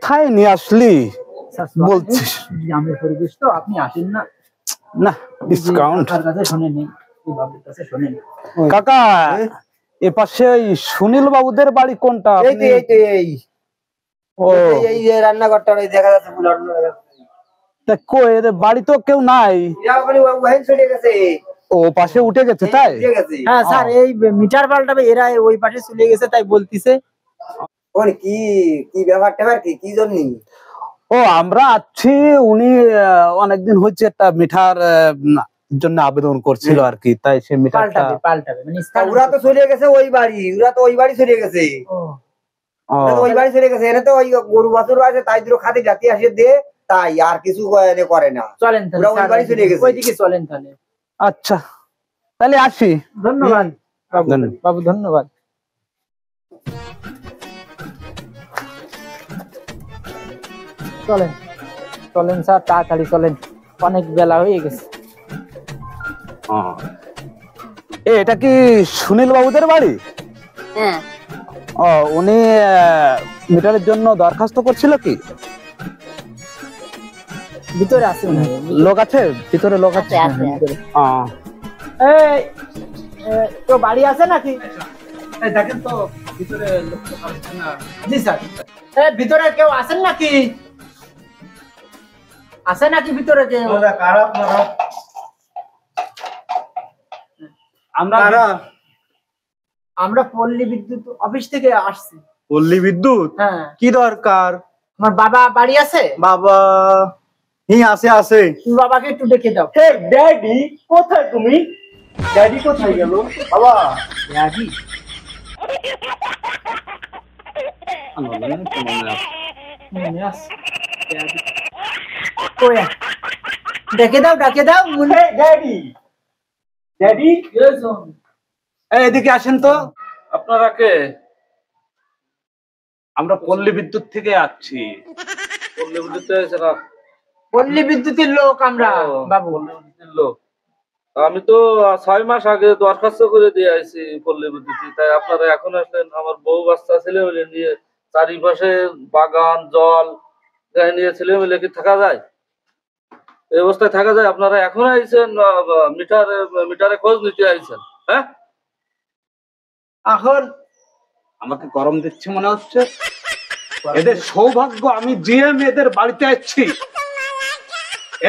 কোথায় নিয়ে আসলি বলছিস? গ্রামের পরিবেশ তো, আপনি আসেন না। না ডিসকাউন্ট কাছে শোনেনি, বাবুর কাছে শোনেনি। কাকা এ পাশে ওই সুনীল বাবুদের বাড়ি কোনটা? ও এই যে রান্নাঘরটা দেখা যাচ্ছে, তা কই এদের বাড়ি তো কেউ নাই। ও পাশে উঠে গেছে তাই? হ্যাঁ স্যার, এই মিটার পাল্টাবে, এরা ওই পাশে চলে গেছে তাই বলতিছে। কি কি ব্যাপার ট্যাপার কি জন্য? ও আমরা আছি, উনি অনেকদিন হচ্ছে একটা মিঠার জন্য আবেদন করছিল আর কি, তাই সে মিঠারটা পাল্টাবে মানে ওরা তো চলে গেছে ওই বাড়ি, ওরা তো ওই বাড়ি চলে গেছে। ওই বাড়ি চলে গেছে, এনে তো ওই গরু বাছুর আছে, তাই দুটো খাতে জাতি আসে দে, তাই আর কিছু করে না। চলেন তাহলে, ওই বাড়ি চলে গেছে, ওইদিকে চলেন তাহলে। আচ্ছা তাহলে আসি। ধন্যবাদ বাবু, ধন্যবাদ। চলেন চলেন স্যার, তাড়াতাড়ি চলেন, অনেক বেলা হয়ে গেছে। এটা কি সুনীল বাবুদের বাড়ি? হ্যাঁ। ও উনি মিটারের জন্য দরখাস্ত করছিল কি? ভিতরে আছে লোক আছে, ভিতরে লোক আছে। এই তো বাড়ি আছে নাকি? দেখেন তো ভিতরে লোক আছে না? জি স্যার। ভিতরে কেউ আছেন নাকি? আছে নাকি ভিতরে কেউ? আমরা পল্লী বিদ্যুৎ অফিস থেকে আসছি। পল্লী বিদ্যুৎ? হ্যাঁ। কি দরকার? আমার বাবা বাড়ি আছে? বাবা আছে আছে। তুমি বাবাকে একটু ডেকে দাও। হে ড্যাডি, কোথায় তুমি? ড্যাডি কোথায় গেল? বাবা ড্যাডি ডেকে দাও, ডেকে দাও। ড্যাডি ড্যাডি এদিকে আসেন তো। আপনারা কে? আমরা পল্লী বিদ্যুৎ থেকে আসছি। পল্লী বিদ্যুৎ পল্লী বিদ্যুতের লোক আমরা বাবু। লোক আমি তো 6 মাস আগে দরখাস্ত করে দিয়ে আইছি পল্লী বিদ্যুৎ, তাই আপনারা এখন আসলেন? আমার বউ বাচ্চা ছেলে মেয়ে নিয়ে চারিপাশে বাগান জল নিয়ে ছেলে মেয়ে কি থাকা যায়? এই অবস্থায় থাকা যায়? আপনারা এখন আইছেন মিটারে খোঁজ নিতে আইছেন? হ্যাঁ, এখন আমাকে গরম দিচ্ছে মনে হচ্ছে। এদের সৌভাগ্য আমি জিএম এদের বাড়িতে আসছি।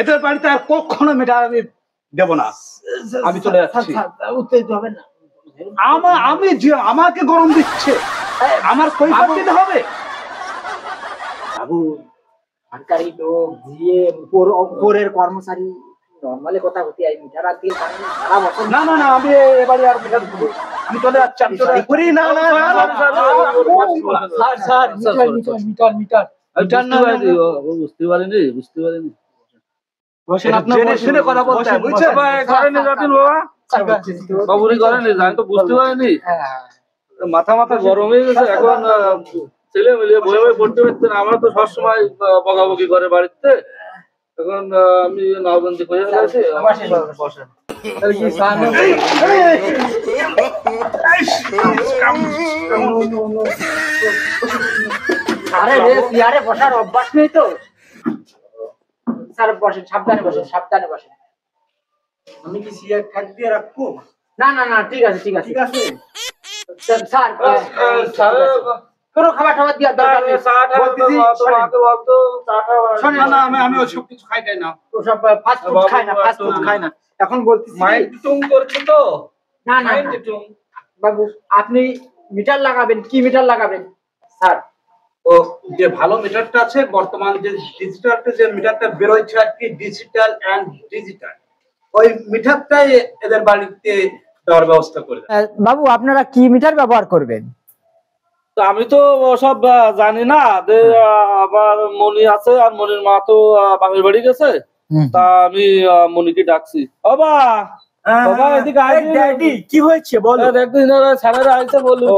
এদের বাড়িতে আর কখনো মিটার আমি দেব না। আমি চলে যাচ্ছি। উত্তেজিত হবেন না। আমি যে আমাকে গরম দিচ্ছে, আমার কৈফিয়ত দিতে হবে। বাবু সরকারি লোক, জিএম, উপরের কর্মচারী, নরমালি কথা হতে আই মিটার আর দিয়ে সারা বছর। না না না, আমি এবারে আর মিটার দেব। আমি চলে যাচ্ছি। আমি চলে যাচ্ছি। না না স্যার মিটার মিটার বুঝতে পারিনি বুঝতে পারিনি। কথা বলতে বুঝছেন? বাবুরি করেনি, আমি তো বুঝতে পারিনি। মাথা গরম হয়ে গেছে এখন। ছেলে মিলিয়ে বই বই পড়তে পারতেন, আমরা তো সবসময় বকাবকি করে বাড়িতে। এখন আমি নাওবন্দি হয়ে গেছি। বসেন। আরে বসার অভ্যাস নেই তো স্যার। বসেন, সাবধানে বসেন, সাবধানে বসেন। আমি কি সিয়ার খাট দিয়ে রাখবো? না না না, ঠিক আছে ঠিক আছে ঠিক আছে স্যার। কোনো খাবার টাবার দেওয়ার দরকার নেই। শোনেন না, আমি ওসব কিছু খাই না। ওসব ফাস্ট ফুড খাই না, ফাস্ট ফুড খাই না। এখন বলতেছি মাইন্ড টুং করছে তো। না না বাবু, আপনি মিটার লাগাবেন? কি মিটার লাগাবেন স্যার? ও যে ভালো মিটারটা আছে, বর্তমান যে ডিজিটালটা যে মিটারটা বের হচ্ছে আর কি, ডিজিটাল এন্ড ডিজিটাল, ওই মিটারটাই এদের বাড়িতে দেওয়ার ব্যবস্থা করে দেন। বাবু আপনারা কি মিটার ব্যবহার করবেন? আমি তো সব জানি না। আমার মনি আছে, আর মনির মা তো বাপের বাড়ি গেছে, তা আমি মনিকে ডাকছি। বাবা বাবা এদিকে ড্যাডি কি হয়েছে বলো? একদিন স্যারেরা আইসে বললো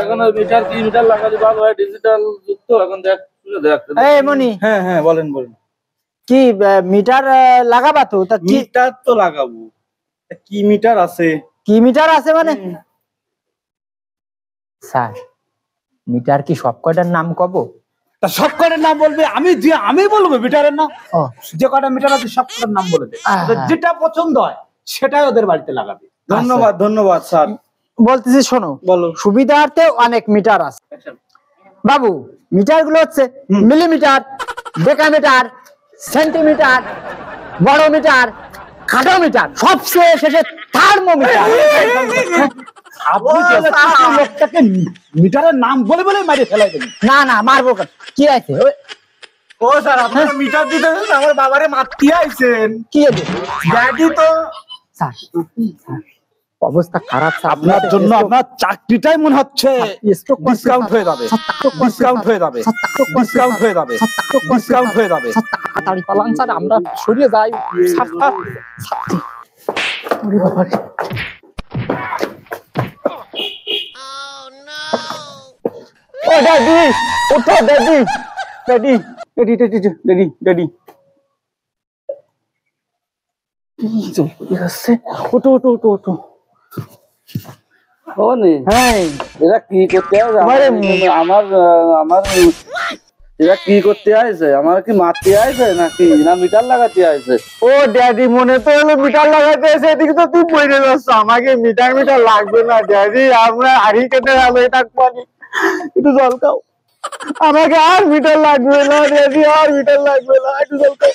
এখন মিটার কি মিটার লাগালি ভালো হয়, ডিজিটাল যুক্ত। এখন দেখ দেখ। এই মনি, হ্যাঁ হ্যাঁ বলেন বলেন। কি মিটার লাগাবা তো? তা কি মিটার তো লাগাবো। কি মিটার আছে? কি মিটার আছে মানে? স্যার মিটার কি সব কয়টার নাম কব? তা সব কটার নাম বলবে, আমি বলবো মিটারের নাম। যে কটা মিটার আছে সব কটার নাম বলে দে, যেটা পছন্দ হয় সেটাই ওদের বাড়িতে লাগাবে। ধন্যবাদ ধন্যবাদ স্যার। বলতেছি শোনো, বলো। সুবিধার্থে অনেক মিটার আছে বাবু। মিটার গুলো হচ্ছে মিলিমিটার, ডেকামিটার, সেন্টিমিটার, বড় মিটার, খাটো মিটার, সবচেয়ে শেষে থার্মোমিটার। আপনি লোকটাকে মিটারের নাম বলে বলে মারিয়ে ফেলাই দেবেন। না না, মারবো কেন? কি আছে? ও স্যার, আপনারা মিটার দিতে আমার বাবারে মারতে আইছেন। কি আছে? ড্যাডি তো স্যার, অবস্থা খারাপ স্যার। আপনার জন্য আপনার চাকরিটাই মনে হচ্ছে ডিসকাউন্ট হয়ে যাবে, ডিসকাউন্ট হয়ে যাবে, ডিসকাউন্ট হয়ে যাবে, ডিসকাউন্ট হয়ে যাবে। তাড়াতাড়ি পালান স্যার, আমরা সরিয়ে যাই। স্যার, ওরে বাবা রে। ও ড্যাডি, ওঠো daddy, daddy, daddy, daddy, daddy, daddy. ওঠো, ওঠো, ওঠো, ওঠো। হ্যাঁ, এরা কি করতে আসে? এরা কি করতে আসে? আমার কি মারতে আসে নাকি না মিটার লাগাতে আসে? ও ড্যাডি, মনে তো হলো মিটার লাগাতে এসে, এদিকে তো তুই পড়ে যাচ্ছ। আমাকে মিটার লাগবে না ড্যাডি, আমরা হাড়ি কেটে আলোয় থাকবো। একটু জল খাও, আমাকে আর মিটার লাগবে না ড্যাডি, আর মিটার লাগবে না, একটু জল খাও।